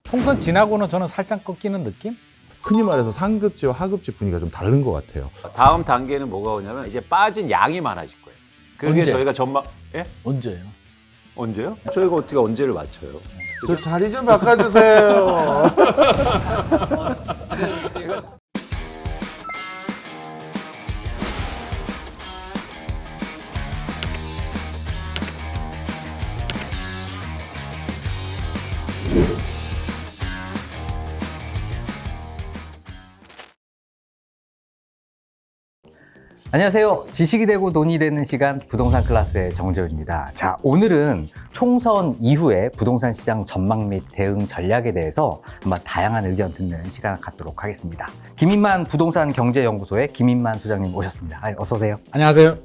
총선 지나고는 저는 살짝 꺾이는 느낌? 흔히 말해서 상급지와 하급지 분위기가 좀 다른 것 같아요. 다음 단계는 뭐가 오냐면 이제 빠진 양이 많아질 거예요. 그게 언제? 저희가 전망, 예? 언제요? 언제요? 저희가 어떻게 언제를 맞춰요? 저 자리 좀 바꿔주세요. 안녕하세요. 지식이 되고 돈이 되는 시간 부동산 클래스의 정재훈입니다. 자, 오늘은 총선 이후에 부동산 시장 전망 및 대응 전략에 대해서 한번 다양한 의견 듣는 시간을 갖도록 하겠습니다. 김인만 부동산 경제연구소의 김인만 소장님 모셨습니다. 어서 오세요. 안녕하세요.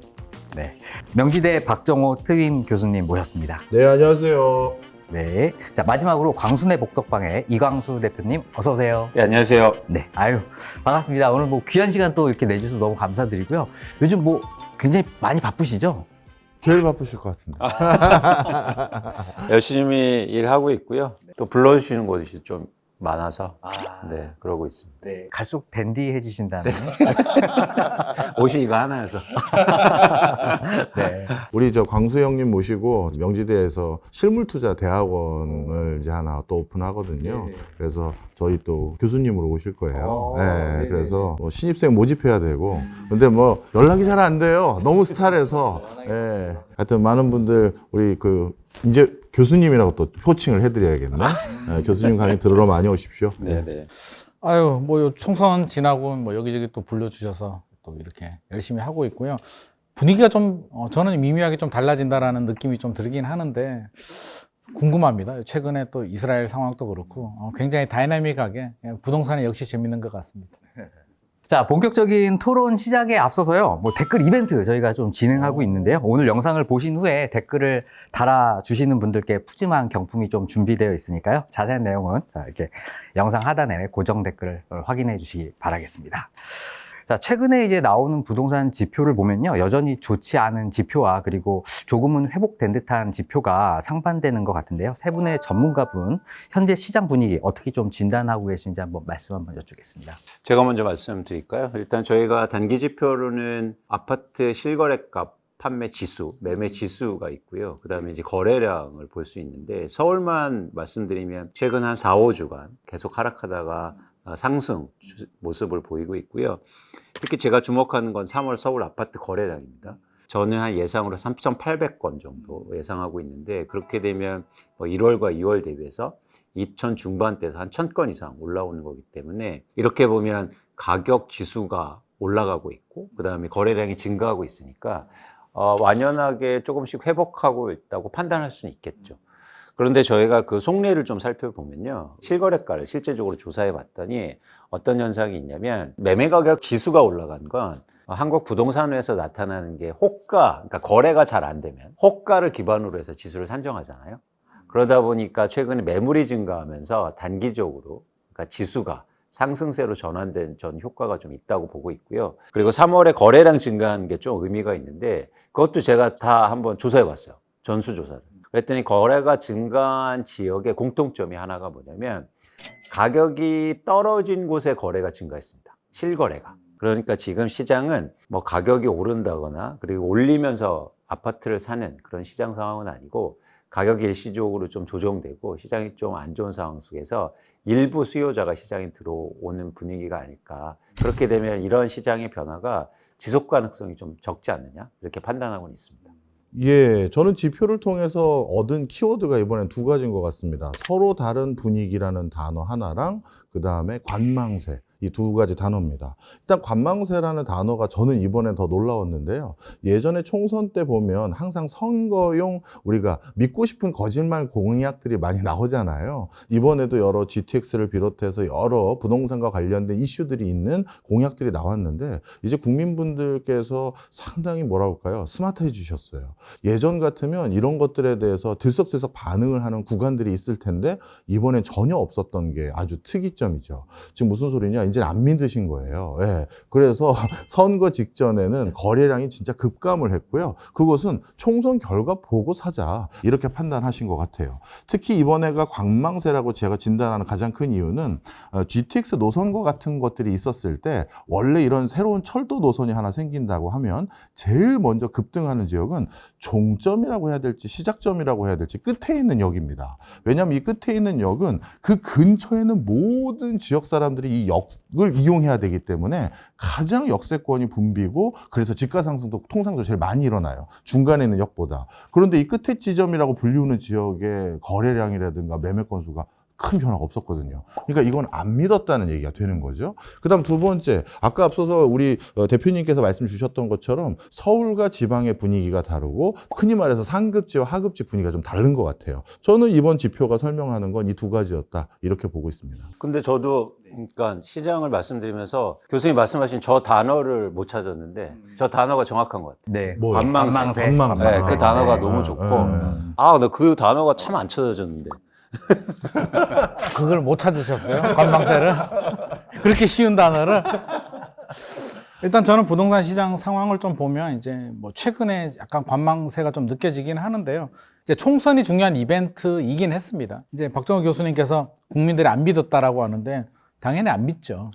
네. 명지대 박정호 특임 교수님 모셨습니다. 네, 안녕하세요. 네. 자, 마지막으로 광순의 복덕방의 이광수 대표님 어서 오세요. 네, 안녕하세요. 네, 아유 반갑습니다. 오늘 뭐 귀한 시간 또 이렇게 내주셔서 너무 감사드리고요. 요즘 뭐 굉장히 많이 바쁘시죠? 제일 바쁘실 것 같은데. 열심히 일하고 있고요. 또 불러주시는 곳이 좀 많아서 네, 그러고 있습니다. 네, 갈수록 댄디해지신다는. 옷이 이거 하나여서. 네. 우리 저 광수 형님 모시고 명지대에서 실물투자 대학원을 이제 하나 또 오픈하거든요. 네. 그래서 저희 또 교수님으로 오실 거예요. 네, 네네네. 그래서 뭐 신입생 모집해야 되고, 근데 뭐 연락이 잘 안 돼요. 너무 스타라서. 예. 하여튼 많은 분들 우리 이제 교수님이라고 또 호칭을 해드려야겠네. 네, 교수님 강의 들으러 많이 오십시오. 네네. 아유, 뭐 총선 지나고 뭐 여기저기 또 불러주셔서 또 이렇게 열심히 하고 있고요. 분위기가 좀 저는 미묘하게 좀 달라진다라는 느낌이 좀 들긴 하는데 궁금합니다. 최근에 또 이스라엘 상황도 그렇고 굉장히 다이나믹하게 부동산이 역시 재밌는 것 같습니다. 자, 본격적인 토론 시작에 앞서서요. 뭐 댓글 이벤트 저희가 좀 진행하고 있는데요. 오늘 영상을 보신 후에 댓글을 달아주시는 분들께 푸짐한 경품이 좀 준비되어 있으니까요. 자세한 내용은 이렇게 영상 하단에 고정 댓글을 확인해 주시기 바라겠습니다. 자, 최근에 이제 나오는 부동산 지표를 보면요. 여전히 좋지 않은 지표와 그리고 조금은 회복된 듯한 지표가 상반되는 것 같은데요. 세 분의 전문가분, 현재 시장 분위기 어떻게 좀 진단하고 계신지 한번 말씀 한번 여쭙겠습니다. 제가 먼저 말씀드릴까요? 일단 저희가 단기 지표로는 아파트 실거래값 판매 지수, 매매 지수가 있고요. 그 다음에 이제 거래량을 볼 수 있는데 서울만 말씀드리면 최근 한 4, 5주간 계속 하락하다가 상승 모습을 보이고 있고요. 특히 제가 주목하는 건 3월 서울 아파트 거래량입니다. 저는 한 예상으로 3,800건 정도 예상하고 있는데 그렇게 되면 뭐 1월과 2월 대비해서 2,000 중반대에서 한 1,000건 이상 올라오는 거기 때문에 이렇게 보면 가격 지수가 올라가고 있고 그 다음에 거래량이 증가하고 있으니까 완연하게 조금씩 회복하고 있다고 판단할 수는 있겠죠. 그런데 저희가 그 속내를 좀 살펴보면요. 실거래가를 실제적으로 조사해 봤더니 어떤 현상이 있냐면 매매 가격 지수가 올라간 건 한국 부동산에서 나타나는 게 호가, 그러니까 거래가 잘 안 되면 호가를 기반으로 해서 지수를 산정하잖아요. 그러다 보니까 최근에 매물이 증가하면서 단기적으로 그러니까 지수가 상승세로 전환된 전 효과가 좀 있다고 보고 있고요. 그리고 3월에 거래량 증가하는 게 좀 의미가 있는데 그것도 제가 다 한번 조사해 봤어요. 전수조사를. 그랬더니 거래가 증가한 지역의 공통점이 하나가 뭐냐면 가격이 떨어진 곳에 거래가 증가했습니다. 실거래가. 그러니까 지금 시장은 뭐 가격이 오른다거나 그리고 올리면서 아파트를 사는 그런 시장 상황은 아니고 가격이 일시적으로 좀 조정되고 시장이 좀 안 좋은 상황 속에서 일부 수요자가 시장에 들어오는 분위기가 아닐까. 그렇게 되면 이런 시장의 변화가 지속 가능성이 좀 적지 않느냐 이렇게 판단하고는 있습니다. 예, 저는 지표를 통해서 얻은 키워드가 이번엔 두 가지인 것 같습니다. 서로 다른 분위기라는 단어 하나랑 그 다음에 관망세. 이 두 가지 단어입니다. 일단 관망세라는 단어가 저는 이번에 더 놀라웠는데요. 예전에 총선 때 보면 항상 선거용 우리가 믿고 싶은 거짓말 공약들이 많이 나오잖아요. 이번에도 여러 GTX를 비롯해서 여러 부동산과 관련된 이슈들이 있는 공약들이 나왔는데 이제 국민분들께서 상당히 뭐라 할까요? 스마트해지셨어요. 예전 같으면 이런 것들에 대해서 들썩들썩 반응을 하는 구간들이 있을 텐데 이번엔 전혀 없었던 게 아주 특이점이죠. 지금 무슨 소리냐? 말인지는 안 믿으신 거예요. 예. 그래서 선거 직전에는 거래량이 진짜 급감을 했고요. 그것은 총선 결과 보고 사자 이렇게 판단하신 것 같아요. 특히 이번에가 관망세라고 제가 진단하는 가장 큰 이유는 GTX 노선과 같은 것들이 있었을 때 원래 이런 새로운 철도 노선이 하나 생긴다고 하면 제일 먼저 급등하는 지역은 종점이라고 해야 될지 시작점이라고 해야 될지 끝에 있는 역입니다. 왜냐하면 이 끝에 있는 역은 그 근처에 있는 모든 지역 사람들이 이 역을 이용해야 되기 때문에 가장 역세권이 붐비고 그래서 지가 상승도 통상적으로 제일 많이 일어나요. 중간에 있는 역보다. 그런데 이 끝에 지점이라고 불리우는 지역의 거래량이라든가 매매 건수가 큰 변화가 없었거든요. 그러니까 이건 안 믿었다는 얘기가 되는 거죠. 그다음 두 번째, 아까 앞서서 우리 대표님께서 말씀 주셨던 것처럼 서울과 지방의 분위기가 다르고 흔히 말해서 상급지와 하급지 분위기가 좀 다른 것 같아요. 저는 이번 지표가 설명하는 건 이 두 가지였다 이렇게 보고 있습니다. 근데 저도 그러니까 시장을 말씀드리면서 교수님 말씀하신 저 단어를 못 찾았는데 저 단어가 정확한 것 같아요. 네. 뭐요? 관망세. 관망세. 네, 그 단어가 네. 너무 좋고 네. 아, 나 그 단어가 참 안 찾아졌는데. 그걸 못 찾으셨어요? 관망세를? 그렇게 쉬운 단어를? 일단 저는 부동산 시장 상황을 좀 보면 이제 뭐 최근에 약간 관망세가 좀 느껴지긴 하는데요. 이제 총선이 중요한 이벤트이긴 했습니다. 이제 박정호 교수님께서 국민들이 안 믿었다라고 하는데 당연히 안 믿죠.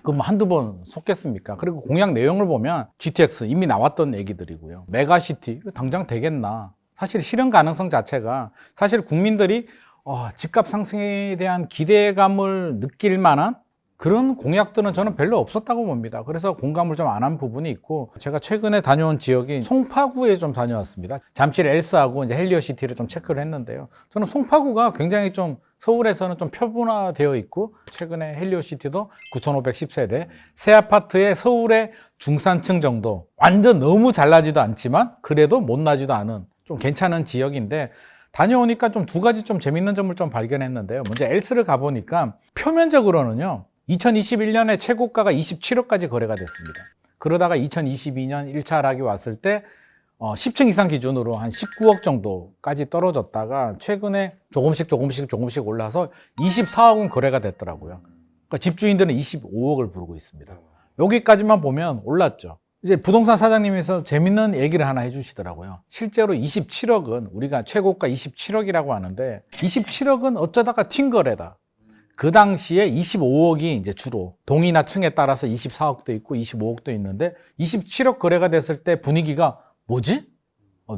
그럼 한두 번 속겠습니까? 그리고 공약 내용을 보면 GTX 이미 나왔던 얘기들이고요. 메가시티 당장 되겠나? 사실 실현 가능성 자체가 사실 국민들이 집값 상승에 대한 기대감을 느낄 만한 그런 공약들은 저는 별로 없었다고 봅니다. 그래서 공감을 좀 안 한 부분이 있고 제가 최근에 다녀온 지역이 송파구에 좀 다녀왔습니다. 잠실 엘스하고 이제 헬리오시티를 좀 체크를 했는데요. 저는 송파구가 굉장히 좀 서울에서는 좀 표준화되어 있고 최근에 헬리오시티도 9,510세대 새 아파트의 서울의 중산층 정도 완전 너무 잘 나지도 않지만 그래도 못 나지도 않은 좀 괜찮은 지역인데 다녀오니까 좀 두 가지 좀 재밌는 점을 좀 발견했는데요. 먼저 엘스를 가보니까 표면적으로는요. 2021년에 최고가가 27억까지 거래가 됐습니다. 그러다가 2022년 1차 하락이 왔을 때 10층 이상 기준으로 한 19억 정도까지 떨어졌다가 최근에 조금씩 올라서 24억은 거래가 됐더라고요. 그러니까 집주인들은 25억을 부르고 있습니다. 여기까지만 보면 올랐죠. 이제 부동산 사장님에서 재밌는 얘기를 하나 해주시더라고요. 실제로 27억은 우리가 최고가 27억이라고 하는데 27억은 어쩌다가 튄 거래다. 그 당시에 25억이 이제 주로 동이나 층에 따라서 24억도 있고 25억도 있는데 27억 거래가 됐을 때 분위기가 뭐지?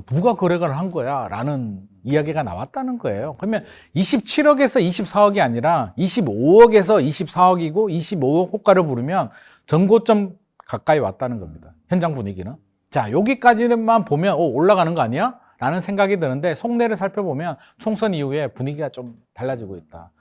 누가 거래를 한 거야? 라는 이야기가 나왔다는 거예요. 그러면 27억에서 24억이 아니라 25억에서 24억이고 25억 호가를 부르면 전고점 가까이 왔다는 겁니다. 현장 분위기는. 자, 여기까지만 보면 올라가는 거 아니야? 라는 생각이 드는데 속내를 살펴보면 총선 이후에 분위기가 좀 달라지고 있다.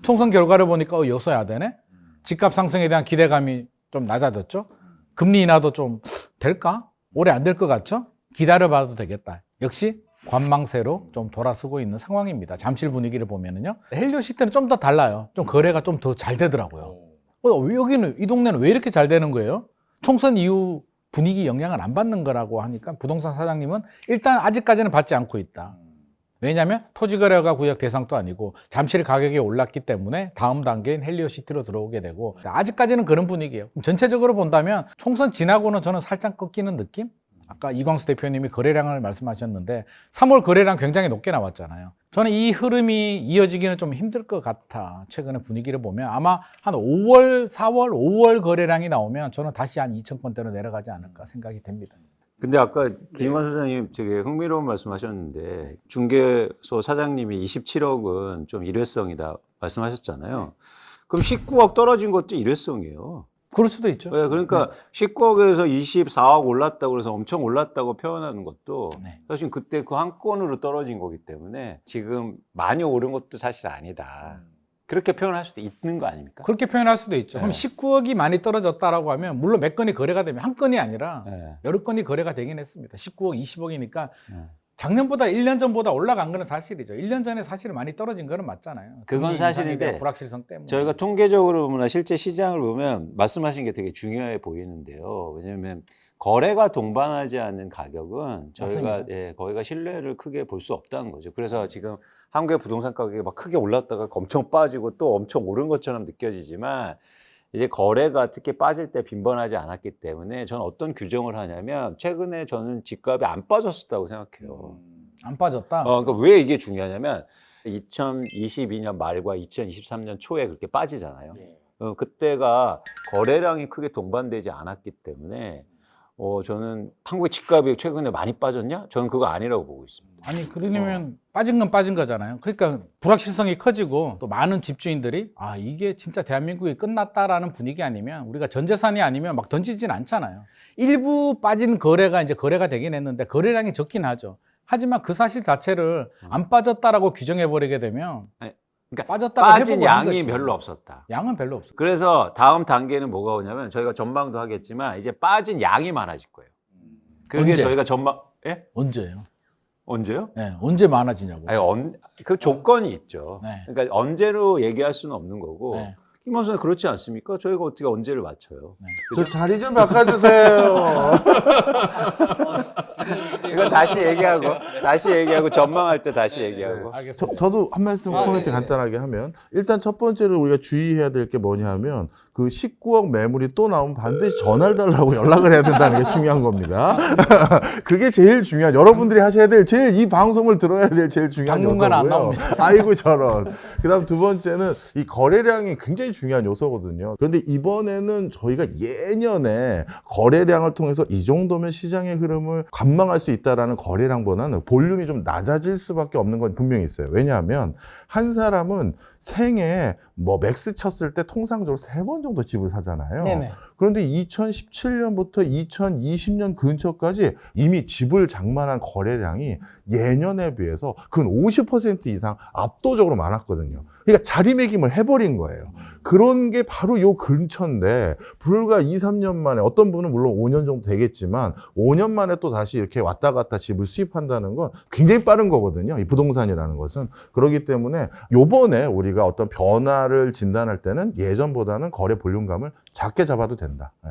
총선 결과를 보니까 여서야 되네? 집값 상승에 대한 기대감이 좀 낮아졌죠? 금리 인하도 좀 될까? 올해 안 될 것 같죠? 기다려봐도 되겠다. 역시 관망세로 좀 돌아서고 있는 상황입니다. 잠실 분위기를 보면은요. 헬리오시티는 좀 더 달라요. 좀 거래가 좀 더 잘 되더라고요. 여기는, 이 동네는 왜 이렇게 잘 되는 거예요? 총선 이후 분위기 영향을 안 받는 거라고 하니까 부동산 사장님은 일단 아직까지는 받지 않고 있다. 왜냐하면 토지거래가 구역 대상도 아니고 잠실 가격이 올랐기 때문에 다음 단계인 헬리오시티로 들어오게 되고 아직까지는 그런 분위기예요. 전체적으로 본다면 총선 지나고는 저는 살짝 꺾이는 느낌? 아까 이광수 대표님이 거래량을 말씀하셨는데 3월 거래량 굉장히 높게 나왔잖아요. 저는 이 흐름이 이어지기는 좀 힘들 것 같아. 최근에 분위기를 보면 아마 한 5월, 4월, 5월 거래량이 나오면 저는 다시 한 2,000건대로 내려가지 않을까 생각이 됩니다. 근데 아까 김희만 소장님 되게 흥미로운 말씀하셨는데 중개소 사장님이 27억은 좀 일회성이다 말씀하셨잖아요. 그럼 19억 떨어진 것도 일회성이에요. 그럴 수도 있죠. 네, 그러니까 19억에서 24억 올랐다고 그래서 엄청 올랐다고 표현하는 것도 네. 사실 그때 그 한 건으로 떨어진 거기 때문에 지금 많이 오른 것도 사실 아니다. 그렇게 표현할 수도 있는 거 아닙니까? 그렇게 표현할 수도 있죠. 네. 그럼 19억이 많이 떨어졌다라고 하면 물론 몇 건이 거래가 되면 한 건이 아니라 네. 여러 건이 거래가 되긴 했습니다. 19억, 20억이니까 네. 작년보다 1년 전보다 올라간 거는 사실이죠. 1년 전에 사실 많이 떨어진 거는 맞잖아요. 그건 금리 사실인데 인상에 대한 불확실성 때문에. 저희가 통계적으로 보거나 실제 시장을 보면 말씀하신 게 되게 중요해 보이는데요. 왜냐하면 거래가 동반하지 않는 가격은 저희가 거기가 신뢰를 크게 볼 수 없다는 거죠. 그래서 지금 한국의 부동산 가격이 막 크게 올랐다가 엄청 빠지고 또 엄청 오른 것처럼 느껴지지만 이제 거래가 특히 빠질 때 빈번하지 않았기 때문에 저는 어떤 규정을 하냐면 최근에 저는 집값이 안 빠졌었다고 생각해요. 안 빠졌다. 그러니까 왜 이게 중요하냐면 2022년 말과 2023년 초에 그렇게 빠지잖아요. 그때가 거래량이 크게 동반되지 않았기 때문에 저는 한국의 집값이 최근에 많이 빠졌냐? 저는 그거 아니라고 보고 있습니다. 아니 그러려면 빠진 건 빠진 거잖아요. 그러니까 불확실성이 커지고 또 많은 집주인들이 아 이게 진짜 대한민국이 끝났다라는 분위기 아니면 우리가 전 재산이 아니면 막 던지진 않잖아요. 일부 빠진 거래가 이제 거래가 되긴 했는데 거래량이 적긴 하죠. 하지만 그 사실 자체를 안 빠졌다라고 규정해 버리게 되면 그러니까 빠졌다고 빠진 회복을 한 양이 거지. 별로 없었다. 양은 별로 없어. 그래서 다음 단계는 뭐가 오냐면 저희가 전망도 하겠지만 이제 빠진 양이 많아질 거예요. 그게 언제? 저희가 전망, 예? 언제요? 언제요? 네, 언제 많아지냐고. 아니, 그 조건이 있죠. 네. 그러니까 언제로 얘기할 수는 없는 거고. 네. 김원수는 그렇지 않습니까? 저희가 어떻게 언제를 맞춰요? 저 자리 좀 바꿔주세요. 이거 다시 얘기하고 전망할 때 다시 얘기하고. 알겠습니다. 저도 한 말씀 코멘트 네네. 간단하게 하면 일단 첫 번째로 우리가 주의해야 될 게 뭐냐 하면 그 19억 매물이 또 나오면 반드시 전화를 달라고 연락을 해야 된다는 게 중요한 겁니다. 그게 제일 중요한 여러분들이 하셔야 될 제일 이 방송을 들어야 될 제일 중요한 당분간 안 요소고요. 나옵니다. 아이고 저런. 그다음 두 번째는 이 거래량이 굉장히 중요한 요소거든요. 그런데 이번에는 저희가 예년에 거래량을 통해서 이 정도면 시장의 흐름을 관망할 수 있다라는 거래량보다는 볼륨이 좀 낮아질 수밖에 없는 건 분명히 있어요. 왜냐하면 한 사람은 생에 뭐 맥스 쳤을 때 통상적으로 3번 정도 집을 사잖아요. 네네. 그런데 2017년부터 2020년 근처까지 이미 집을 장만한 거래량이 예년에 비해서 근 50% 이상 압도적으로 많았거든요. 그러니까 자리매김을 해버린 거예요. 그런 게 바로 요 근처인데 불과 2, 3년 만에 어떤 분은 물론 5년 정도 되겠지만 5년 만에 또 다시 이렇게 왔다 갔다 집을 수입한다는 건 굉장히 빠른 거거든요. 이 부동산이라는 것은. 그렇기 때문에 요번에 우리가 어떤 변화를 진단할 때는 예전보다는 거래 볼륨감을 작게 잡아도 된다. 네.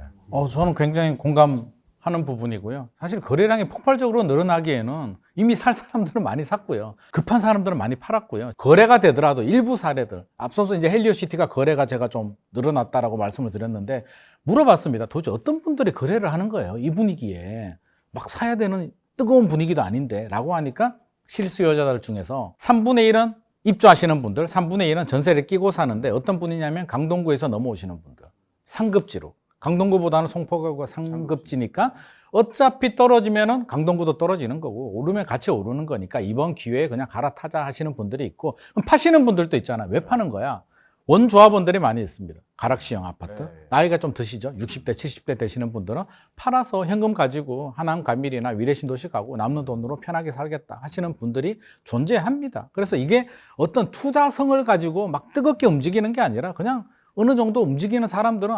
저는 굉장히 공감하는 부분이고요. 사실 거래량이 폭발적으로 늘어나기에는 이미 살 사람들은 많이 샀고요. 급한 사람들은 많이 팔았고요. 거래가 되더라도 일부 사례들, 앞서서 이제 헬리오시티가 거래가 제가 좀 늘어났다라고 말씀을 드렸는데 물어봤습니다. 도대체 어떤 분들이 거래를 하는 거예요? 이 분위기에 막 사야 되는 뜨거운 분위기도 아닌데 라고 하니까 실수요자들 중에서 3분의 1은 입주하시는 분들, 3분의 1은 전세를 끼고 사는데 어떤 분이냐면 강동구에서 넘어오시는 분들. 상급지로. 강동구보다는 송파구가 상급지니까 어차피 떨어지면은 강동구도 떨어지는 거고 오르면 같이 오르는 거니까 이번 기회에 그냥 갈아타자 하시는 분들이 있고 그럼 파시는 분들도 있잖아요. 왜 파는 거야? 원조합원들이 많이 있습니다. 가락시형 아파트. 나이가 좀 드시죠? 60대, 70대 되시는 분들은 팔아서 현금 가지고 하남 가밀이나 위례신도시 가고 남는 돈으로 편하게 살겠다 하시는 분들이 존재합니다. 그래서 이게 어떤 투자성을 가지고 막 뜨겁게 움직이는 게 아니라 그냥 어느 정도 움직이는 사람들은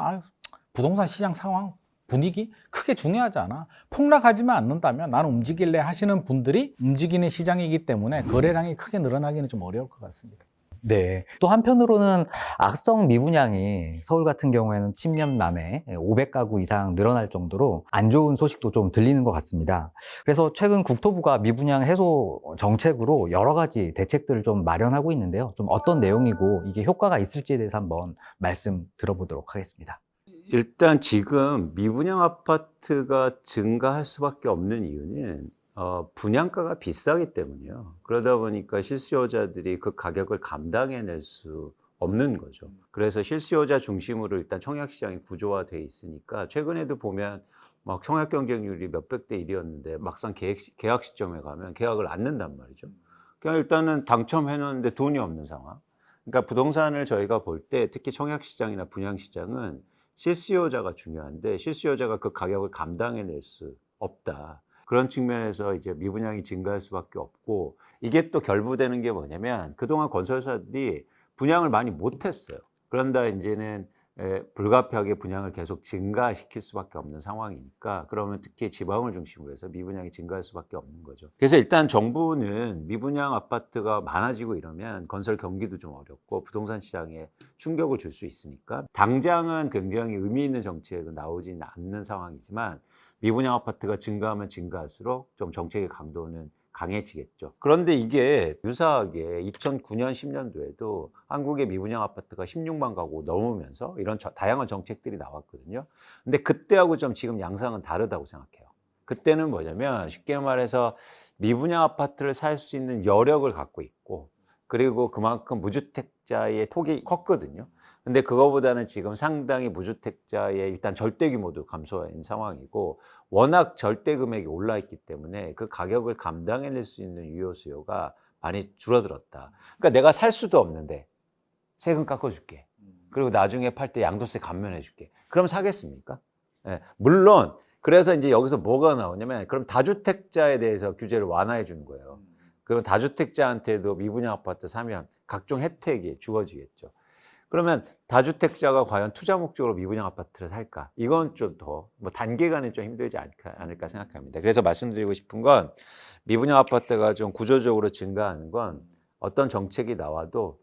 부동산 시장 상황, 분위기 크게 중요하지 않아. 폭락하지만 않는다면 나는 움직일래 하시는 분들이 움직이는 시장이기 때문에 거래량이 크게 늘어나기는 좀 어려울 것 같습니다. 네. 또 한편으로는 악성 미분양이 서울 같은 경우에는 10년 만에 500가구 이상 늘어날 정도로 안 좋은 소식도 좀 들리는 것 같습니다. 그래서 최근 국토부가 미분양 해소 정책으로 여러 가지 대책들을 좀 마련하고 있는데요. 좀 어떤 내용이고 이게 효과가 있을지에 대해서 한번 말씀 들어보도록 하겠습니다. 일단 지금 미분양 아파트가 증가할 수밖에 없는 이유는 분양가가 비싸기 때문이에요. 그러다 보니까 실수요자들이 그 가격을 감당해낼 수 없는 거죠. 그래서 실수요자 중심으로 일단 청약시장이 구조화되어 있으니까 최근에도 보면 막 청약 경쟁률이 몇백 대 1이었는데 막상 계약 시점에 가면 계약을 안 는단 말이죠. 그냥 일단은 당첨해놓는데 돈이 없는 상황. 그러니까 부동산을 저희가 볼 때 특히 청약시장이나 분양시장은 실수요자가 중요한데 실수요자가 그 가격을 감당해낼 수 없다. 그런 측면에서 이제 미분양이 증가할 수밖에 없고 이게 또 결부되는 게 뭐냐면 그동안 건설사들이 분양을 많이 못했어요. 그런다 이제는 불가피하게 분양을 계속 증가시킬 수밖에 없는 상황이니까 그러면 특히 지방을 중심으로 해서 미분양이 증가할 수밖에 없는 거죠. 그래서 일단 정부는 미분양 아파트가 많아지고 이러면 건설 경기도 좀 어렵고 부동산 시장에 충격을 줄 수 있으니까 당장은 굉장히 의미 있는 정책은 나오진 않는 상황이지만 미분양 아파트가 증가하면 증가할수록 좀 정책의 강도는 강해지겠죠. 그런데 이게 유사하게 2009년, 10년도에도 한국의 미분양 아파트가 16만 가구 넘으면서 이런 다양한 정책들이 나왔거든요. 근데 그때하고 좀 지금 양상은 다르다고 생각해요. 그때는 뭐냐면 쉽게 말해서 미분양 아파트를 살 수 있는 여력을 갖고 있고 그리고 그만큼 무주택자의 폭이 컸거든요. 근데 그거보다는 지금 상당히 무주택자의 일단 절대 규모도 감소한 상황이고 워낙 절대 금액이 올라 있기 때문에 그 가격을 감당해낼 수 있는 유효 수요가 많이 줄어들었다. 그러니까 내가 살 수도 없는데 세금 깎아줄게. 그리고 나중에 팔 때 양도세 감면해줄게. 그럼 사겠습니까? 예, 물론 그래서 이제 여기서 뭐가 나오냐면 그럼 다주택자에 대해서 규제를 완화해 주는 거예요. 그럼 다주택자한테도 미분양 아파트 사면 각종 혜택이 주어지겠죠. 그러면 다주택자가 과연 투자 목적으로 미분양 아파트를 살까? 이건 좀 더 뭐 단기간에 좀 힘들지 않을까 생각합니다. 그래서 말씀드리고 싶은 건 미분양 아파트가 좀 구조적으로 증가하는 건 어떤 정책이 나와도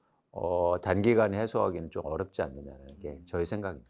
단기간에 해소하기는 좀 어렵지 않느냐는 게 저희 생각입니다.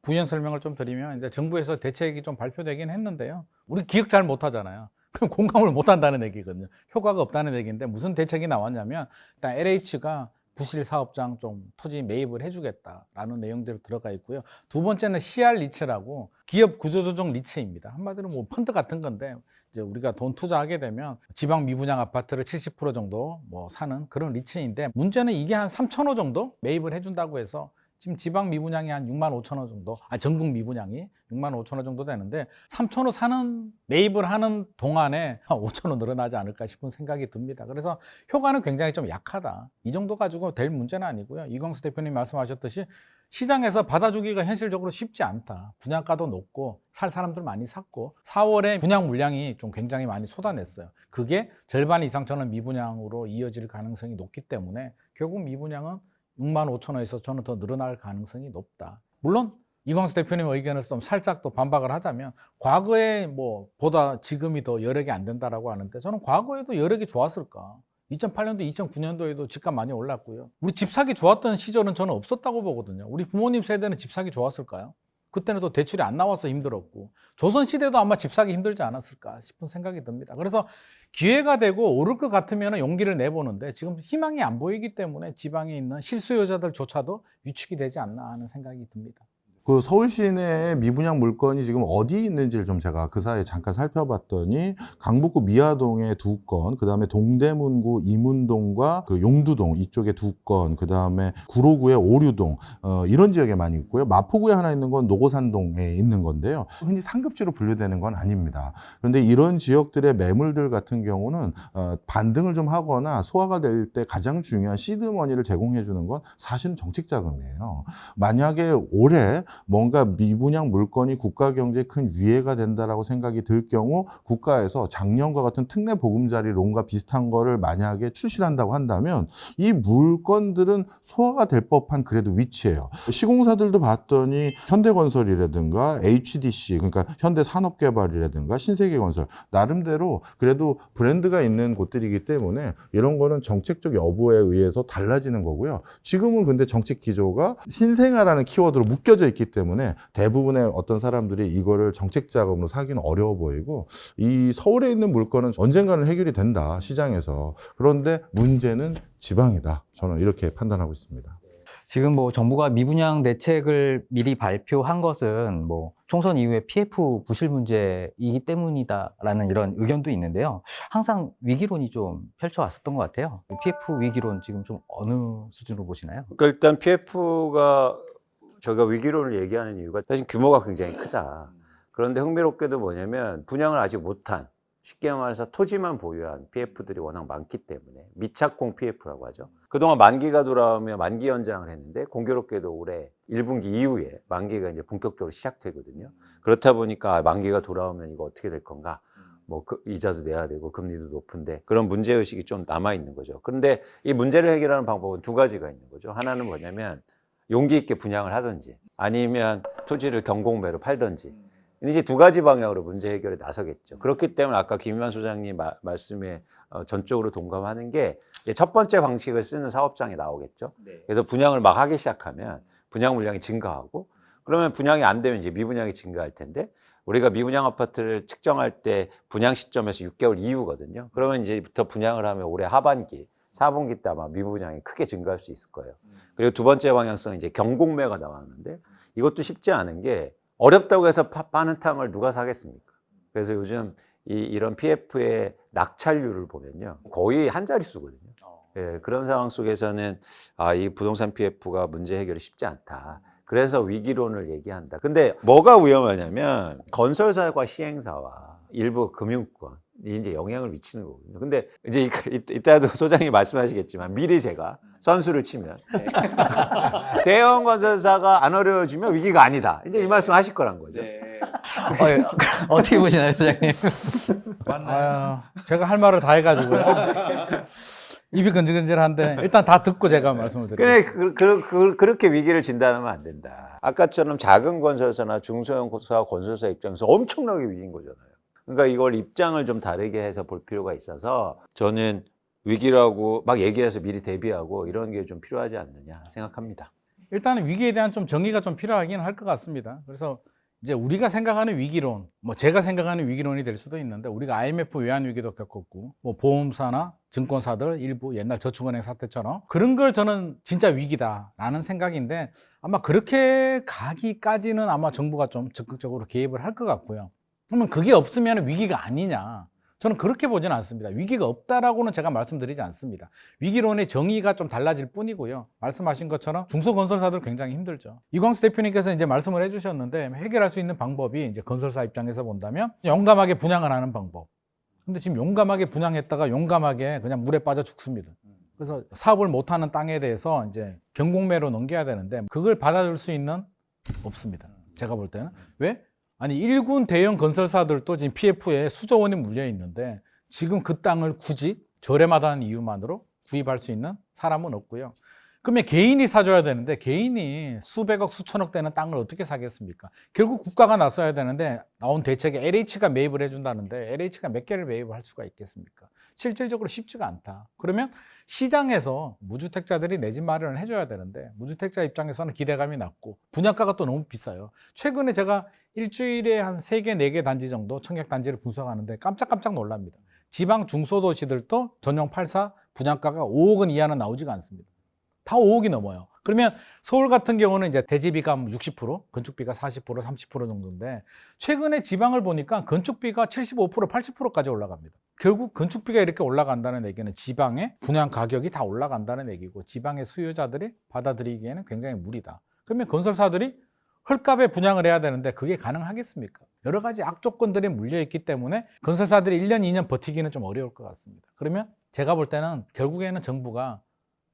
부연 설명을 좀 드리면 이제 정부에서 대책이 좀 발표되긴 했는데요. 우리 기억 잘 못하잖아요. 그럼 공감을 못한다는 얘기거든요. 효과가 없다는 얘기인데 무슨 대책이 나왔냐면 일단 LH가 부실 사업장 좀 토지 매입을 해주겠다라는 내용들이 들어가 있고요. 두 번째는 CR 리츠라고 기업 구조조정 리츠입니다. 한마디로 뭐 펀드 같은 건데 이제 우리가 돈 투자하게 되면 지방 미분양 아파트를 70% 정도 뭐 사는 그런 리츠인데 문제는 이게 한 3,000호 정도 매입을 해준다고 해서 지금 지방 미분양이 한 6만 5천 호 정도, 전국 미분양이 6만 5천 호 정도 되는데 3천 호 사는 매입을 하는 동안에 한 5천 호 늘어나지 않을까 싶은 생각이 듭니다. 그래서 효과는 굉장히 좀 약하다. 이 정도 가지고 될 문제는 아니고요. 이광수 대표님 말씀하셨듯이 시장에서 받아주기가 현실적으로 쉽지 않다. 분양가도 높고 살 사람들 많이 샀고 4월에 분양 물량이 좀 굉장히 많이 쏟아냈어요. 그게 절반 이상 저는 미분양으로 이어질 가능성이 높기 때문에 결국 미분양은 6만 5천 원에서 저는 더 늘어날 가능성이 높다. 물론 이광수 대표님 의견을 좀 살짝 또 반박을 하자면 과거에 뭐 보다 지금이 더 여력이 안 된다라고 하는데 저는 과거에도 여력이 좋았을까? 2008년도, 2009년도에도 집값 많이 올랐고요. 우리 집 사기 좋았던 시절은 저는 없었다고 보거든요. 우리 부모님 세대는 집 사기 좋았을까요? 그때는 또 대출이 안 나와서 힘들었고 조선시대도 아마 집 사기 힘들지 않았을까 싶은 생각이 듭니다. 그래서 기회가 되고 오를 것 같으면 용기를 내보는데 지금 희망이 안 보이기 때문에 지방에 있는 실수요자들조차도 위축이 되지 않나 하는 생각이 듭니다. 그 서울 시내의 미분양 물건이 지금 어디 있는지를 좀 제가 그 사이에 잠깐 살펴봤더니 강북구 미아동에 2건, 그 다음에 동대문구 이문동과 그 용두동 이쪽에 2건, 그 다음에 구로구의 오류동 이런 지역에 많이 있고요. 마포구에 하나 있는 건 노고산동에 있는 건데요. 흔히 상급지로 분류되는 건 아닙니다. 그런데 이런 지역들의 매물들 같은 경우는 반등을 좀 하거나 소화가 될 때 가장 중요한 시드머니를 제공해 주는 건 사실은 정책 자금이에요. 만약에 올해 뭔가 미분양 물건이 국가 경제에 큰 위해가 된다라고 생각이 들 경우 국가에서 작년과 같은 특례 보금자리론과 비슷한 거를 만약에 출시를 한다고 한다면 이 물건들은 소화가 될 법한 그래도 위치예요. 시공사들도 봤더니 현대건설이라든가 HDC 그러니까 현대산업개발이라든가 신세계건설 나름대로 그래도 브랜드가 있는 곳들이기 때문에 이런 거는 정책적 여부에 의해서 달라지는 거고요. 지금은 근데 정책 기조가 신생아라는 키워드로 묶여져 있기 때문에 대부분의 어떤 사람들이 이거를 정책 자금으로 사기는 어려워 보이고 이 서울에 있는 물건은 언젠가는 해결이 된다 시장에서. 그런데 문제는 지방이다. 저는 이렇게 판단하고 있습니다. 지금 뭐 정부가 미분양 대책을 미리 발표한 것은 뭐 총선 이후에 PF 부실 문제이기 때문이다라는 이런 의견도 있는데요. 항상 위기론이 좀 펼쳐왔었던 것 같아요. PF 위기론 지금 좀 어느 수준으로 보시나요? 그러니까 일단 PF가 저희가 위기론을 얘기하는 이유가 사실 규모가 굉장히 크다. 그런데 흥미롭게도 뭐냐면 분양을 아직 못한 쉽게 말해서 토지만 보유한 PF들이 워낙 많기 때문에 미착공 PF라고 하죠. 그동안 만기가 돌아오면 만기 연장을 했는데 공교롭게도 올해 1분기 이후에 만기가 이제 본격적으로 시작되거든요. 그렇다 보니까 만기가 돌아오면 이거 어떻게 될 건가? 뭐 이자도 내야 되고 금리도 높은데 그런 문제의식이 좀 남아 있는 거죠. 그런데 이 문제를 해결하는 방법은 2가지가 있는 거죠. 하나는 뭐냐면 용기 있게 분양을 하든지 아니면 토지를 경공매로 팔든지 이제 2가지 방향으로 문제 해결에 나서겠죠. 그렇기 때문에 아까 김희만 소장님 말씀에 전적으로 동감하는 게 이제 첫 번째 방식을 쓰는 사업장이 나오겠죠. 그래서 분양을 막 하기 시작하면 분양 물량이 증가하고 그러면 분양이 안 되면 이제 미분양이 증가할 텐데 우리가 미분양 아파트를 측정할 때 분양 시점에서 6개월 이후거든요. 그러면 이제부터 분양을 하면 올해 하반기, 4분기 때 아마 미분양이 크게 증가할 수 있을 거예요. 그리고 두 번째 방향성은 이제 경공매가 나왔는데 이것도 쉽지 않은 게 어렵다고 해서 파는 땅을 누가 사겠습니까? 그래서 요즘 이런 PF의 낙찰률을 보면요. 거의 한 자릿수거든요. 예, 그런 상황 속에서는 이 부동산 PF가 문제 해결이 쉽지 않다. 그래서 위기론을 얘기한다. 근데 뭐가 위험하냐면 건설사와 시행사와 일부 금융권이 이제 영향을 미치는 거거든요. 근데 이제 이따도 소장이 말씀하시겠지만 미리 제가 선수를 치면 대형 건설사가 안 어려워지면 위기가 아니다. 이제 이 말씀 하실 거란 거죠. 어떻게 보시나요, 소장님? 제가 할 말을 다 해가지고요. 입이 건질건질한데 일단 다 듣고 제가 말씀을 드릴게요. 근데 그렇게 위기를 진단하면 안 된다. 아까처럼 작은 건설사나 중소형 건설사 입장에서 엄청나게 위기인 거잖아요. 그러니까 이걸 입장을 좀 다르게 해서 볼 필요가 있어서 저는 위기라고 막 얘기해서 미리 대비하고 이런 게 좀 필요하지 않느냐 생각합니다. 일단은 위기에 대한 좀 정의가 좀 필요하긴 할 것 같습니다. 그래서 이제 우리가 생각하는 위기론, 뭐 제가 생각하는 위기론이 될 수도 있는데 우리가 IMF 외환 위기도 겪었고 뭐 보험사나 증권사들 일부 옛날 저축은행 사태처럼 그런 걸 저는 진짜 위기다라는 생각인데 아마 그렇게 가기까지는 아마 정부가 좀 적극적으로 개입을 할 것 같고요. 그러면 그게 없으면 위기가 아니냐? 저는 그렇게 보지는 않습니다. 위기가 없다라고는 제가 말씀드리지 않습니다. 위기론의 정의가 좀 달라질 뿐이고요. 말씀하신 것처럼 중소건설사들 굉장히 힘들죠. 이광수 대표님께서 이제 말씀을 해주셨는데 해결할 수 있는 방법이 이제 건설사 입장에서 본다면 용감하게 분양을 하는 방법. 근데 지금 용감하게 분양했다가 용감하게 그냥 물에 빠져 죽습니다. 그래서 사업을 못하는 땅에 대해서 이제 경공매로 넘겨야 되는데 그걸 받아줄 수 있는 없습니다. 제가 볼 때는. 왜? 아니 일군 대형 건설사들도 지금 PF에 수조 원이 물려 있는데 지금 그 땅을 굳이 저렴하다는 이유만으로 구입할 수 있는 사람은 없고요. 그러면 개인이 사줘야 되는데 개인이 수백억 수천억 되는 땅을 어떻게 사겠습니까? 결국 국가가 나서야 되는데 나온 대책에 LH가 매입을 해준다는데 LH가 몇 개를 매입을 할 수가 있겠습니까? 실질적으로 쉽지가 않다. 그러면 시장에서 무주택자들이 내 집 마련을 해줘야 되는데 무주택자 입장에서는 기대감이 낮고 분양가가 또 너무 비싸요. 최근에 제가 일주일에 한 3개, 4개 단지 정도 청약 단지를 분석하는데 깜짝깜짝 놀랍니다. 지방 중소도시들도 전용 8사 분양가가 5억 원 이하는 나오지가 않습니다. 다 5억이 넘어요. 그러면 서울 같은 경우는 이제 대지비가 60%, 건축비가 40%, 30% 정도인데 최근에 지방을 보니까 건축비가 75%, 80%까지 올라갑니다. 결국 건축비가 이렇게 올라간다는 얘기는 지방의 분양 가격이 다 올라간다는 얘기고 지방의 수요자들이 받아들이기에는 굉장히 무리다. 그러면 건설사들이 헐값에 분양을 해야 되는데 그게 가능하겠습니까? 여러 가지 악조건들이 물려있기 때문에 건설사들이 1년, 2년 버티기는 좀 어려울 것 같습니다. 그러면 제가 볼 때는 결국에는 정부가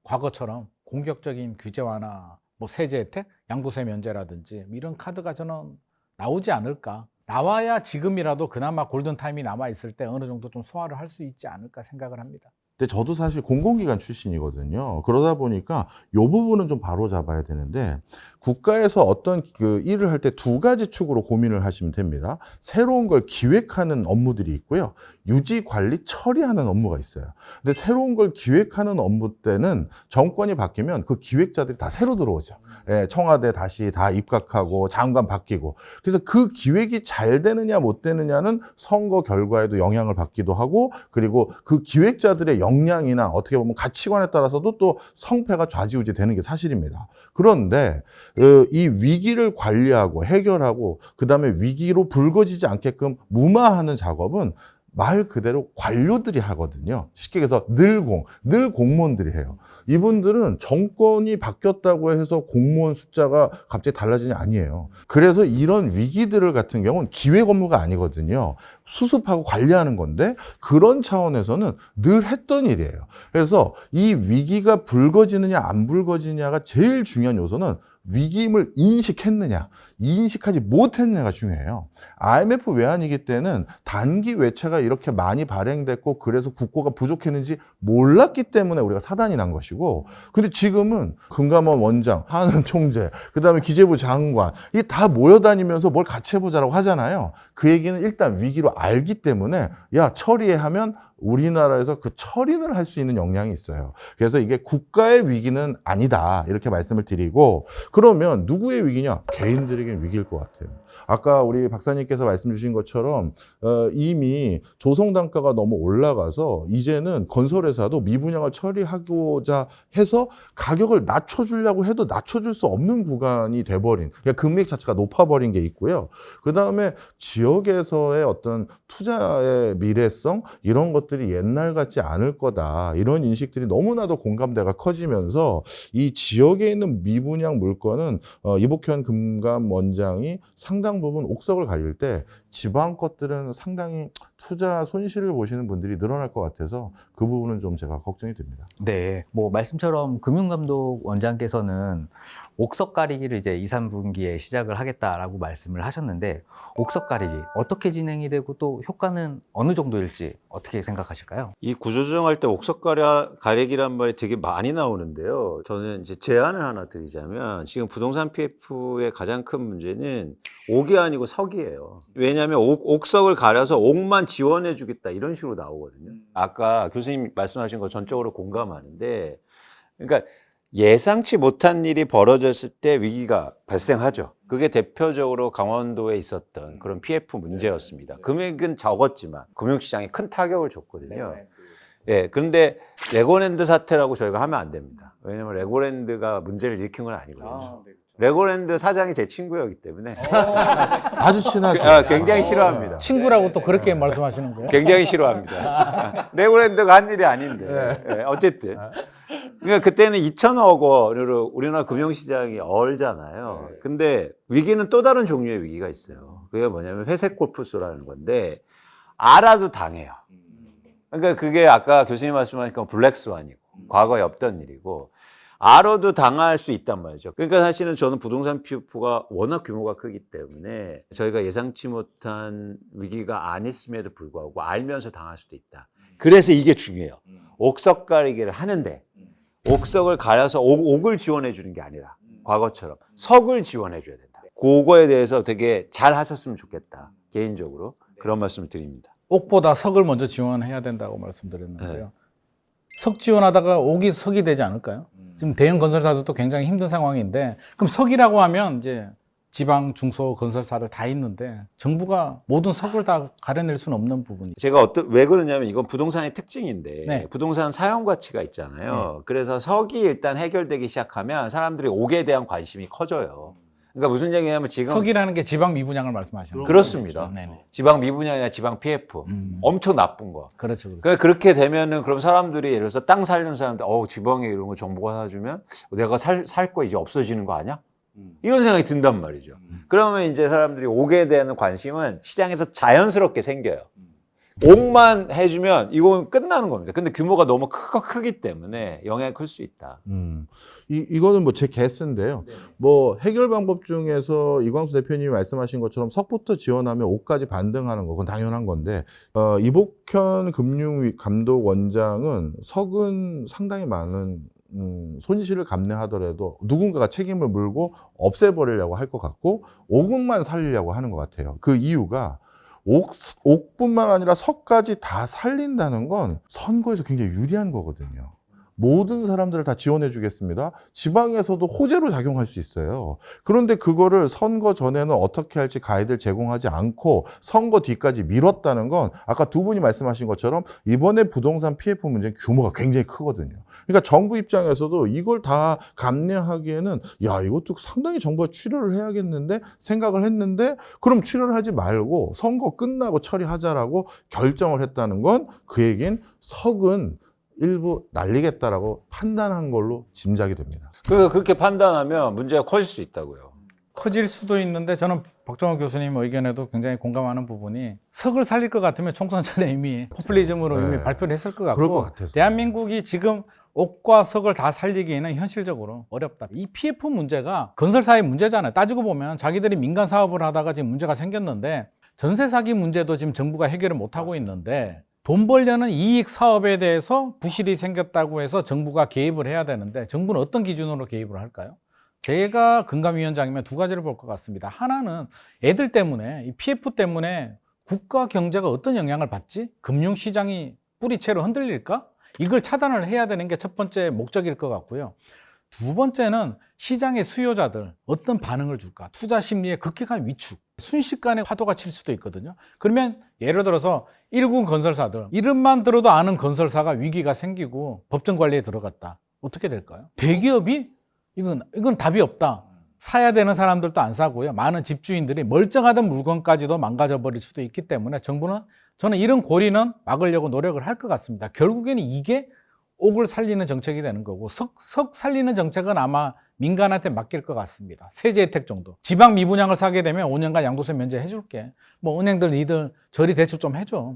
과거처럼 공격적인 규제 완화, 뭐 세제 혜택, 양도세 면제라든지 이런 카드가 저는 나오지 않을까. 나와야 지금이라도 그나마 골든타임이 남아있을 때 어느 정도 좀 소화를 할 수 있지 않을까 생각을 합니다. 근데 저도 사실 공공기관 출신이거든요. 그러다 보니까 이 부분은 좀 바로 잡아야 되는데 국가에서 어떤 그 일을 할 때 2가지 축으로 고민을 하시면 됩니다. 새로운 걸 기획하는 업무들이 있고요. 유지, 관리, 처리하는 업무가 있어요. 근데 새로운 걸 기획하는 업무 때는 정권이 바뀌면 그 기획자들이 다 새로 들어오죠. 예, 청와대 다시 다 입각하고 장관 바뀌고. 그래서 그 기획이 잘 되느냐 못 되느냐는 선거 결과에도 영향을 받기도 하고 그리고 그 기획자들의 역량이나 어떻게 보면 가치관에 따라서도 또 성패가 좌지우지 되는 게 사실입니다. 그런데 이 위기를 관리하고 해결하고 그다음에 위기로 불거지지 않게끔 무마하는 작업은 말 그대로 관료들이 하거든요. 쉽게 해서 늘 공무원들이 해요. 이분들은 정권이 바뀌었다고 해서 공무원 숫자가 갑자기 달라지는 게 아니에요. 그래서 이런 위기들을 같은 경우는 기획 업무가 아니거든요. 수습하고 관리하는 건데 그런 차원에서는 늘 했던 일이에요. 그래서 이 위기가 불거지느냐 안 불거지느냐가 제일 중요한 요소는 위기임을 인식했느냐, 인식하지 못했느냐가 중요해요. IMF 외환위기 때는 단기 외채가 이렇게 많이 발행됐고 그래서 국고가 부족했는지 몰랐기 때문에 우리가 사단이 난 것이고 근데 지금은 금감원 원장, 한은 총재, 그다음에 기재부 장관 이게 다 모여다니면서 뭘 같이 해보자라고 하잖아요. 그 얘기는 일단 위기로 알기 때문에 야 처리하면 우리나라에서 그 처리를 할 수 있는 역량이 있어요. 그래서 이게 국가의 위기는 아니다 이렇게 말씀을 드리고, 그러면 누구의 위기냐? 개인들에게 위기일 것 같아요. 아까 우리 박사님께서 말씀 주신 것처럼 이미 조성 단가가 너무 올라가서 이제는 건설회사도 미분양을 처리하고자 해서 가격을 낮춰주려고 해도 낮춰줄 수 없는 구간이 돼버린, 그러니까 금액 자체가 높아버린 게 있고요. 그 다음에 지역에서의 어떤 투자의 미래성 이런 것들이 옛날 같지 않을 거다, 이런 인식들이 너무나도 공감대가 커지면서 이 지역에 있는 미분양 물건은 이복현 금감원장이 상당 부분 옥석을 가릴 때 지방 것들은 상당히 투자 손실을 보시는 분들이 늘어날 것 같아서 그 부분은 좀 제가 걱정이 됩니다. 네, 뭐 말씀처럼 금융감독 원장께서는 옥석 가리기를 이제 2, 3분기에 시작을 하겠다라고 말씀을 하셨는데, 옥석 가리기 어떻게 진행이 되고 또 효과는 어느 정도일지 어떻게 생각하실까요? 이 구조조정할 때 옥석 가리기란 말이 되게 많이 나오는데요. 저는 이제 제안을 하나 드리자면, 지금 부동산 PF의 가장 큰 문제는 옥이 아니고 석이에요. 왜냐하면 옥석을 가려서 옥만 지원해 주겠다 이런 식으로 나오거든요. 아까 교수님 말씀하신 거 전적으로 공감하는데, 그러니까 예상치 못한 일이 벌어졌을 때 위기가 발생하죠. 그게 대표적으로 강원도에 있었던 그런 PF 문제였습니다. 금액은 적었지만 금융시장에 큰 타격을 줬거든요. 예, 그런데 레고랜드 사태라고 저희가 하면 안 됩니다. 왜냐하면 레고랜드가 문제를 일으킨 건 아니거든요. 레고랜드 사장이 제 친구였기 때문에 아주 친하죠. 굉장히 싫어합니다. 친구라고 또 그렇게 말씀하시는 거예요? 굉장히 싫어합니다. 레고랜드가 한 일이 아닌데. 예, 어쨌든. 그러니까 그때는 2천억 원으로 우리나라 금융시장이 얼잖아요. 근데 위기는 또 다른 종류의 위기가 있어요. 그게 뭐냐면 회색 골프소라는 건데, 알아도 당해요. 그러니까 그게 아까 교수님 말씀하니까 블랙스완이고 과거에 없던 일이고, 알아도 당할 수 있단 말이죠. 그러니까 사실은 저는 부동산 PF가 워낙 규모가 크기 때문에 저희가 예상치 못한 위기가 아니었음에도 불구하고 알면서 당할 수도 있다. 그래서 이게 중요해요. 옥석 가리기를 하는데 옥석을 가려서 옥을 지원해 주는 게 아니라 과거처럼 석을 지원해 줘야 된다. 그거에 대해서 되게 잘 하셨으면 좋겠다. 개인적으로 그런 말씀을 드립니다. 옥보다 석을 먼저 지원해야 된다고 말씀드렸는데요. 석 지원하다가 옥이 석이 되지 않을까요? 지금 대형 건설사들도 굉장히 힘든 상황인데, 그럼 석이라고 하면 이제 지방 중소 건설사들 다 있는데 정부가 모든 석을 다 가려낼 수는 없는 부분이. 제가 왜 그러냐면 이건 부동산의 특징인데, 네. 부동산 사용 가치가 있잖아요. 그래서 석이 일단 해결되기 시작하면 사람들이 옥에 대한 관심이 커져요. 그러니까 무슨 얘기냐면 지금 석이라는 게 지방 미분양을 말씀하시는 거예요? 그렇습니다. 네네. 지방 미분양이나 지방 PF 엄청 나쁜 거. 그렇죠. 그렇죠. 그러니까 그렇게 되면은 그럼 사람들이 예를 들어서 땅 살려는 사람들, 지방에 이런 거 정부가 사주면 내가 살 거 이제 없어지는 거 아니야? 이런 생각이 든단 말이죠. 그러면 이제 사람들이 옥에 대한 관심은 시장에서 자연스럽게 생겨요. 옥만 해주면 이건 끝나는 겁니다. 근데 규모가 너무 크기 때문에 영향이 클 수 있다. 이거는 뭐 제 개스인데요. 뭐 해결 방법 중에서 이광수 대표님이 말씀하신 것처럼 석부터 지원하면 옥까지 반등하는 거, 그건 당연한 건데, 이복현 금융감독원장은 석은 상당히 많은 손실을 감내하더라도 누군가가 책임을 물고 없애버리려고 할 것 같고, 옥만 살리려고 하는 것 같아요. 그 이유가 옥뿐만 아니라 석까지 다 살린다는 건 선거에서 굉장히 유리한 거거든요. 모든 사람들을 다 지원해 주겠습니다. 지방에서도 호재로 작용할 수 있어요. 그런데 그거를 선거 전에는 어떻게 할지 가이드를 제공하지 않고 선거 뒤까지 미뤘다는 건 아까 두 분이 말씀하신 것처럼 이번에 부동산 PF 문제는 규모가 굉장히 크거든요. 그러니까 정부 입장에서도 이걸 다 감내하기에는 이것도 상당히 정부가 출혈을 해야겠는데 생각을 했는데, 그럼 출혈을 하지 말고 선거 끝나고 처리하자라고 결정을 했다는 건 그 얘기는 석은 일부 날리겠다라고 판단한 걸로 짐작이 됩니다. 그렇게 판단하면 문제가 커질 수 있다고요. 커질 수도 있는데, 저는 박정호 교수님 의견에도 굉장히 공감하는 부분이, 석을 살릴 것 같으면 총선 전에 이미 포퓰리즘으로 이미 발표를 했을 것 그럴 것 같고, 같아서. 대한민국이 지금 옥과 석을 다 살리기에는 현실적으로 어렵다. 이 PF 문제가 건설사의 문제잖아요. 따지고 보면 자기들이 민간 사업을 하다가 지금 문제가 생겼는데, 전세 사기 문제도 지금 정부가 해결을 못하고 있는데, 돈 벌려는 이익 사업에 대해서 부실이 생겼다고 해서 정부가 개입을 해야 되는데, 정부는 어떤 기준으로 개입을 할까요? 제가 금감위원장이면 두 가지를 볼 것 같습니다. 하나는 애들 때문에, 이 PF 때문에 국가 경제가 어떤 영향을 받지? 금융시장이 뿌리채로 흔들릴까? 이걸 차단을 해야 되는 게 첫 번째 목적일 것 같고요. 두 번째는 시장의 수요자들 어떤 반응을 줄까? 투자 심리의 급격한 위축, 순식간에 파도가 칠 수도 있거든요. 그러면 예를 들어서 일군 건설사들, 이름만 들어도 아는 건설사가 위기가 생기고 법정 관리에 들어갔다. 어떻게 될까요? 대기업이 이건 답이 없다. 사야 되는 사람들도 안 사고요. 많은 집주인들이 멀쩡하던 물건까지도 망가져 버릴 수도 있기 때문에 정부는 저는 이런 고리는 막으려고 노력을 할 것 같습니다. 결국에는 이게 옥을 살리는 정책이 되는 거고 석 살리는 정책은 아마 민간한테 맡길 것 같습니다. 세제 혜택 정도. 지방 미분양을 사게 되면 5년간 양도세 면제해 줄게. 뭐 은행들 니들 저리 대출 좀 해줘.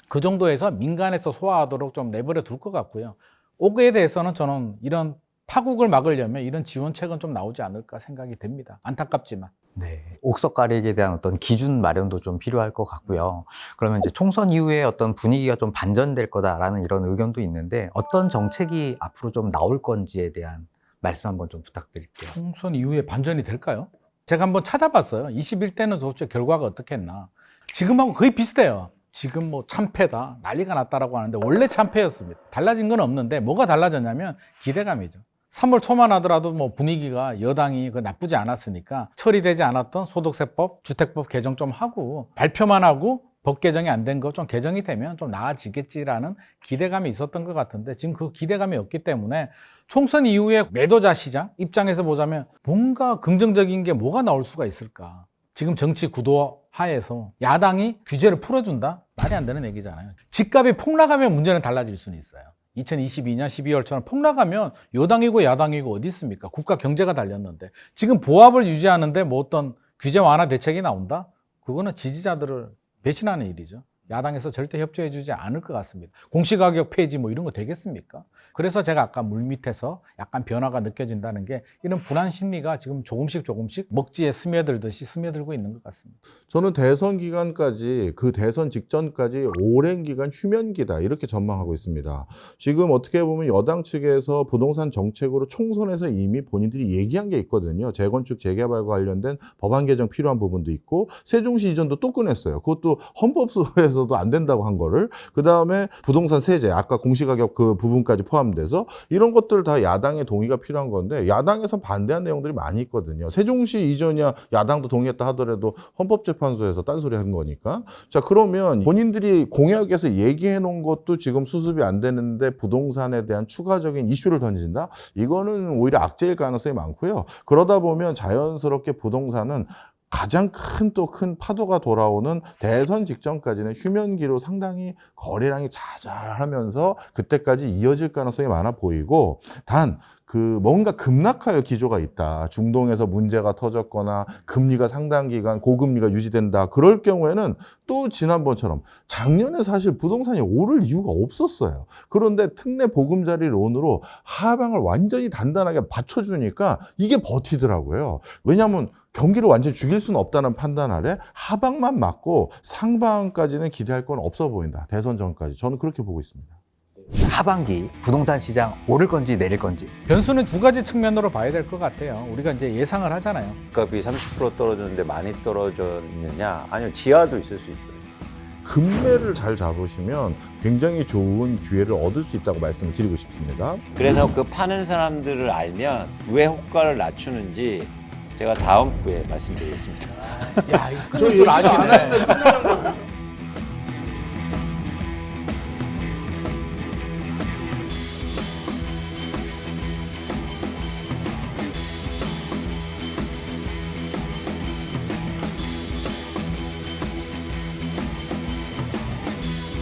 그 정도에서 민간에서 소화하도록 좀 내버려 둘 것 같고요. 옥에 대해서는 저는 이런 파국을 막으려면 이런 지원책은 좀 나오지 않을까 생각이 됩니다. 안타깝지만. 네. 옥석 가리기에 대한 어떤 기준 마련도 좀 필요할 것 같고요. 그러면 이제 총선 이후에 어떤 분위기가 좀 반전될 거다라는 이런 의견도 있는데 어떤 정책이 앞으로 좀 나올 건지에 대한 말씀 한번 좀 부탁드릴게요. 총선 이후에 반전이 될까요? 제가 한번 찾아봤어요. 21대는 도대체 결과가 어떻게 했나. 지금하고 거의 비슷해요. 지금 뭐 참패다, 난리가 났다라고 하는데 원래 참패였습니다. 달라진 건 없는데 뭐가 달라졌냐면 기대감이죠. 3월 초만 하더라도 뭐 분위기가 여당이 나쁘지 않았으니까 처리되지 않았던 소득세법, 주택법 개정 좀 하고 발표만 하고 법 개정이 안 된 거 좀 개정이 되면 좀 나아지겠지라는 기대감이 있었던 것 같은데 지금 그 기대감이 없기 때문에 총선 이후에 매도자 시장 입장에서 보자면 뭔가 긍정적인 게 뭐가 나올 수가 있을까. 지금 정치 구도 하에서 야당이 규제를 풀어준다? 말이 안 되는 얘기잖아요. 집값이 폭락하면 문제는 달라질 수는 있어요. 2022년 12월처럼 폭락하면 여당이고 야당이고 어디 있습니까? 국가 경제가 달렸는데 지금 보합을 유지하는데 뭐 어떤 규제 완화 대책이 나온다? 그거는 지지자들을 배신하는 일이죠. 야당에서 절대 협조해주지 않을 것 같습니다. 공시가격 폐지 뭐 이런 거 되겠습니까? 그래서 제가 아까 물밑에서 약간 변화가 느껴진다는 게 이런 불안 심리가 지금 조금씩 먹지에 스며들듯이 스며들고 있는 것 같습니다. 저는 대선 기간까지 그 대선 직전까지 오랜 기간 휴면기다 이렇게 전망하고 있습니다. 지금 어떻게 보면 여당 측에서 부동산 정책으로 총선에서 이미 본인들이 얘기한 게 있거든요. 재건축 재개발과 관련된 법안 개정 필요한 부분도 있고 세종시 이전도 또 꺼냈어요. 그것도 헌법소에서도 안 된다고 한 거를. 그다음에 부동산 세제 아까 공시가격 그 부분까지 포함돼서 이런 것들 다 야당의 동의가 필요한 건데 야당에서 반대한 내용들이 많이 있거든요. 세종시 이전이야 야당도 동의했다 하더라도 헌법재판소에서 딴소리 한 거니까. 자, 그러면 본인들이 공약에서 얘기해 놓은 것도 지금 수습이 안 되는데 부동산에 대한 추가적인 이슈를 던진다? 이거는 오히려 악재일 가능성이 많고요. 그러다 보면 자연스럽게 부동산은 가장 큰 파도가 돌아오는 대선 직전까지는 휴면기로 상당히 거래량이 자잘하면서 그때까지 이어질 가능성이 많아 보이고 단 뭔가 급락할 기조가 있다. 중동에서 문제가 터졌거나 금리가 상당 기간 고금리가 유지된다. 그럴 경우에는 또 지난번처럼 작년에 사실 부동산이 오를 이유가 없었어요. 그런데 특례 보금자리론으로 하방을 완전히 단단하게 받쳐주니까 이게 버티더라고요. 왜냐하면 경기를 완전히 죽일 수는 없다는 판단 아래 하방만 맞고 상방까지는 기대할 건 없어 보인다. 대선 전까지. 저는 그렇게 보고 있습니다. 하반기 부동산 시장 오를 건지 내릴 건지. 변수는 두 가지 측면으로 봐야 될 것 같아요. 우리가 이제 예상을 하잖아요. 집값이 30% 떨어졌는데 많이 떨어졌느냐? 아니요, 지하도 있을 수 있고요. 금매를 잘 잡으시면 굉장히 좋은 기회를 얻을 수 있다고 말씀을 드리고 싶습니다. 그래서 그 파는 사람들을 알면 왜 호가를 낮추는지 제가 다음 주에 말씀드리겠습니다. 야, 이거 줄 아시네.